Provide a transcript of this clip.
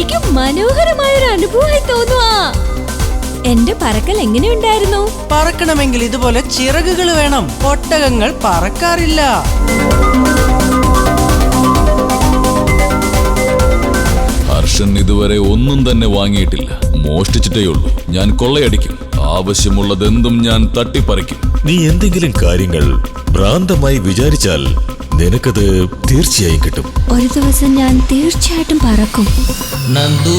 എനിക്ക് മനോഹരമായൊരു അനുഭവമായി തോന്നുവാ. എന്റെ പറക്കൽ എങ്ങനെയുണ്ടായിരുന്നു? പറക്കണമെങ്കിൽ ഇതുപോലെ ചിറകുകൾ വേണം. ഒട്ടകങ്ങൾ പറക്കാറില്ല. ഹർഷൻ ഇതുവരെ ഒന്നും തന്നെ വാങ്ങിയിട്ടില്ല. മോഷ്ടിച്ചിട്ടേയുള്ളൂ. ഞാൻ കൊള്ളയടിക്കും. ആവശ്യമുള്ളതെന്തും ഞാൻ തട്ടിപ്പറിക്കും. നീ എന്തെങ്കിലും കാര്യങ്ങൾ ഭ്രാന്തമായി വിചാരിച്ചാൽ നിനക്കത് തീർച്ചയായും കിട്ടും. ഒരു ദിവസം ഞാൻ തീർച്ചയായിട്ടും പറക്കും. നന്ദു,